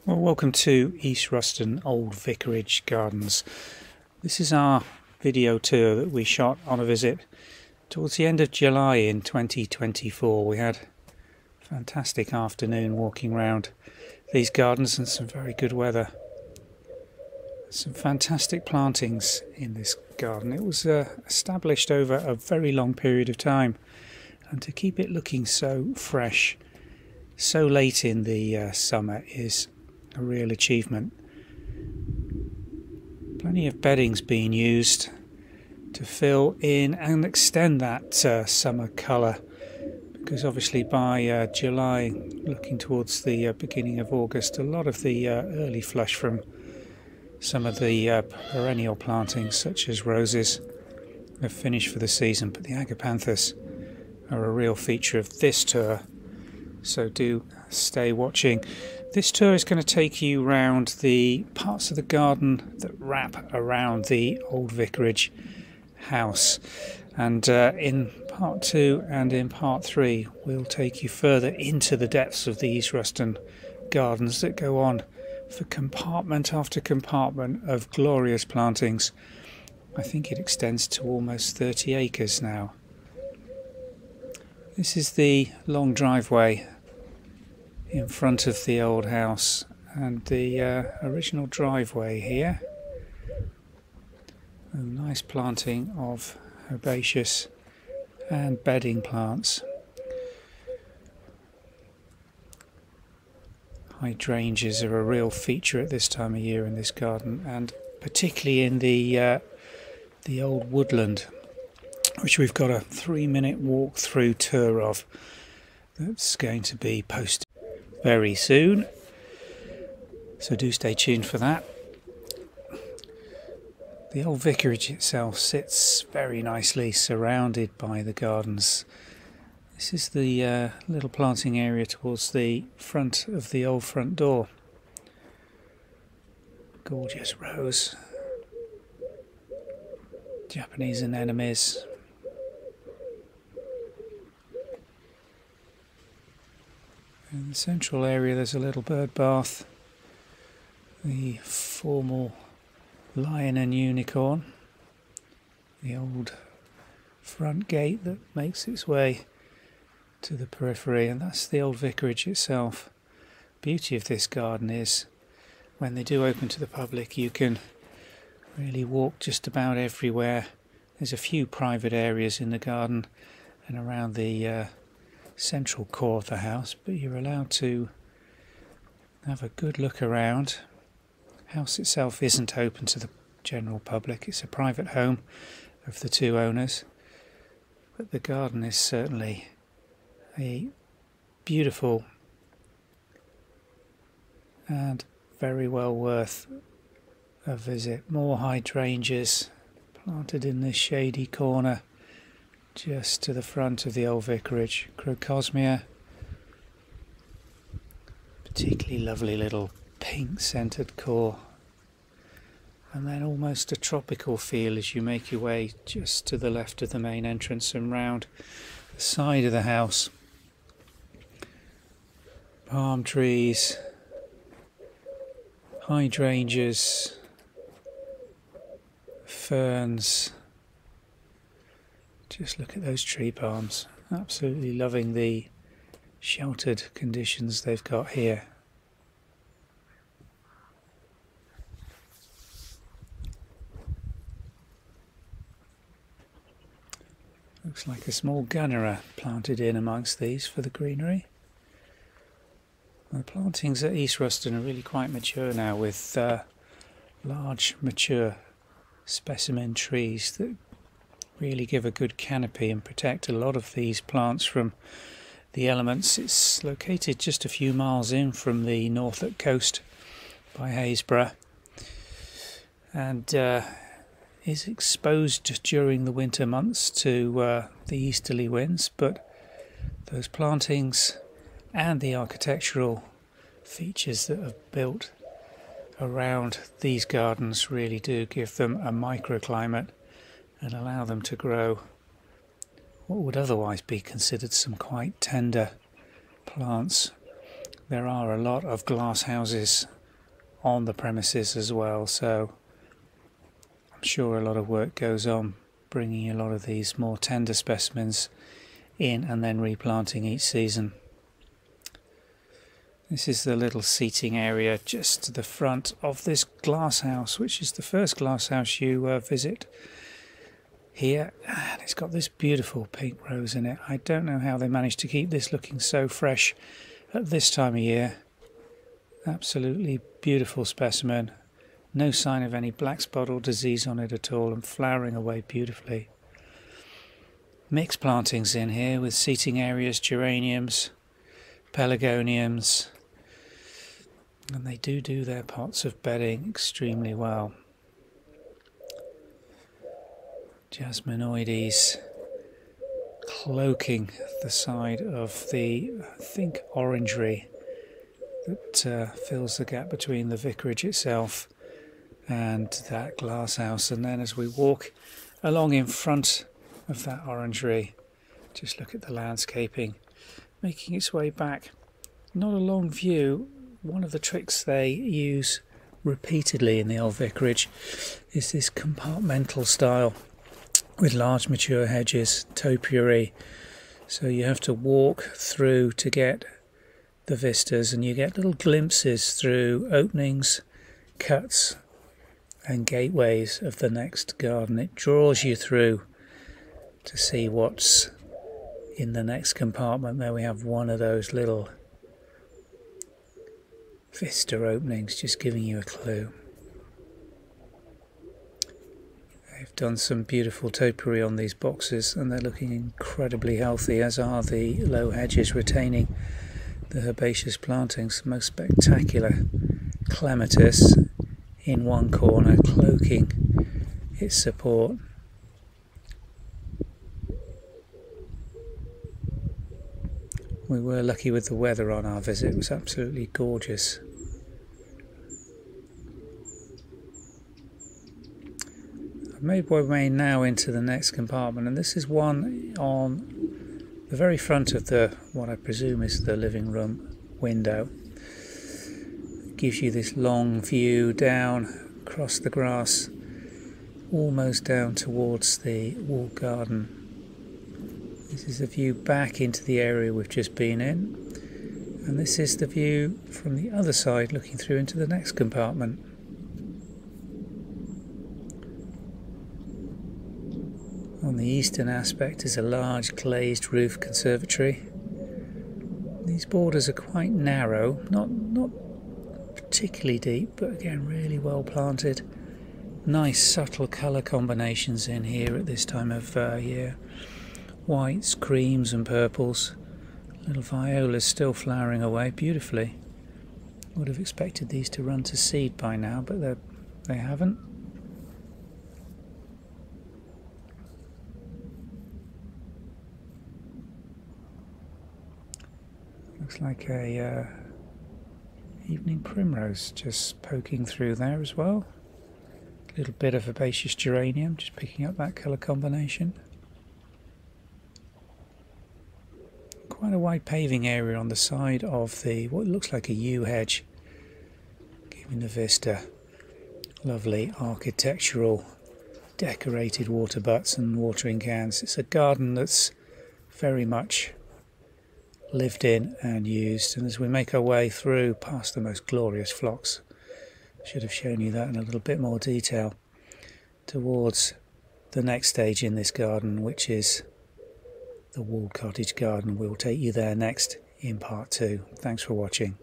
Well, welcome to East Ruston Old Vicarage Gardens. This is our video tour that we shot on a visit towards the end of July in 2024. We had a fantastic afternoon walking around these gardens and some very good weather. Some fantastic plantings in this garden. It was established over a very long period of time, and to keep it looking so fresh so late in the summer is a real achievement. Plenty of bedding's being used to fill in and extend that summer colour, because obviously by July, looking towards the beginning of August, a lot of the early flush from some of the perennial plantings such as roses have finished for the season, but the agapanthus are a real feature of this tour, so do stay watching. This tour is going to take you round the parts of the garden that wrap around the Old Vicarage house, and in part 2 and in part 3 we'll take you further into the depths of the East Ruston gardens that go on for compartment after compartment of glorious plantings. I think it extends to almost 30 acres now. This is the long driveway in front of the old house, and the original driveway here. A nice planting of herbaceous and bedding plants. Hydrangeas are a real feature at this time of year in this garden, and particularly in the old woodland, which we've got a 3-minute walk through tour of that's going to be posted very soon, so do stay tuned for that. The old vicarage itself sits very nicely surrounded by the gardens. This is the little planting area towards the front of the old front door. Gorgeous rose, Japanese anemones. In the central area there's a little bird bath, the formal lion and unicorn, the old front gate that makes its way to the periphery, and that's the old vicarage itself. Beauty of this garden is when they do open to the public you can really walk just about everywhere. There's a few private areas in the garden and around the central core of the house, but you're allowed to have a good look around. The house itself isn't open to the general public, it's a private home of the two owners, but the garden is certainly a beautiful and very well worth a visit. More hydrangeas planted in this shady corner just to the front of the old vicarage. Crocosmia, particularly lovely little pink scented core, and then almost a tropical feel as you make your way just to the left of the main entrance and round the side of the house. Palm trees, hydrangeas, ferns. Just look at those tree palms. Absolutely loving the sheltered conditions they've got here. Looks like a small gunnera planted in amongst these for the greenery. The plantings at East Ruston are really quite mature now, with large mature specimen trees that really give a good canopy and protect a lot of these plants from the elements. It's located just a few miles in from the Norfolk coast by Haysborough, and is exposed during the winter months to the easterly winds, but those plantings and the architectural features that are built around these gardens really do give them a microclimate and allow them to grow what would otherwise be considered some quite tender plants. There are a lot of glass houses on the premises as well, so I'm sure a lot of work goes on bringing a lot of these more tender specimens in and then replanting each season. This is the little seating area just to the front of this glass house, which is the first glass house you visit here, and it's got this beautiful pink rose in it. I don't know how they managed to keep this looking so fresh at this time of year. Absolutely beautiful specimen. No sign of any black spot or disease on it at all, and flowering away beautifully. Mixed plantings in here with seating areas, geraniums, pelargoniums, and they do their pots of bedding extremely well. Jasminoides cloaking the side of the, I think, orangery that fills the gap between the vicarage itself and that glass house. And then as we walk along in front of that orangery, just look at the landscaping making its way back. Not a long view. One of the tricks they use repeatedly in the Old Vicarage is this compartmental style with large mature hedges, topiary. So you have to walk through to get the vistas, and you get little glimpses through openings, cuts and gateways of the next garden. It draws you through to see what's in the next compartment. There we have one of those little vista openings, just giving you a clue. They've done some beautiful topiary on these boxes, and they're looking incredibly healthy, as are the low hedges retaining the herbaceous plantings. Most spectacular clematis in one corner, cloaking its support. We were lucky with the weather on our visit. It was absolutely gorgeous. I've made my way now into the next compartment, and this is one on the very front of the, what I presume is the living room window. It gives you this long view down across the grass, almost down towards the walled garden. This is the view back into the area we've just been in, and this is the view from the other side looking through into the next compartment. On the eastern aspect is a large glazed roof conservatory. These borders are quite narrow, not particularly deep, but again really well planted. Nice subtle colour combinations in here at this time of year. Whites, creams and purples. Little violas still flowering away beautifully. Would have expected these to run to seed by now, but they haven't. Looks like a evening primrose just poking through there as well. A little bit of herbaceous geranium, just picking up that colour combination. Quite a wide paving area on the side of the what looks like a yew hedge, giving the vista lovely architectural decorated water butts and watering cans. It's a garden that's very much lived in and used, and as we make our way through past the most glorious phlox, should have shown you that in a little bit more detail, towards the next stage in this garden, which is the walled cottage garden. We'll take you there next in part 2. Thanks for watching.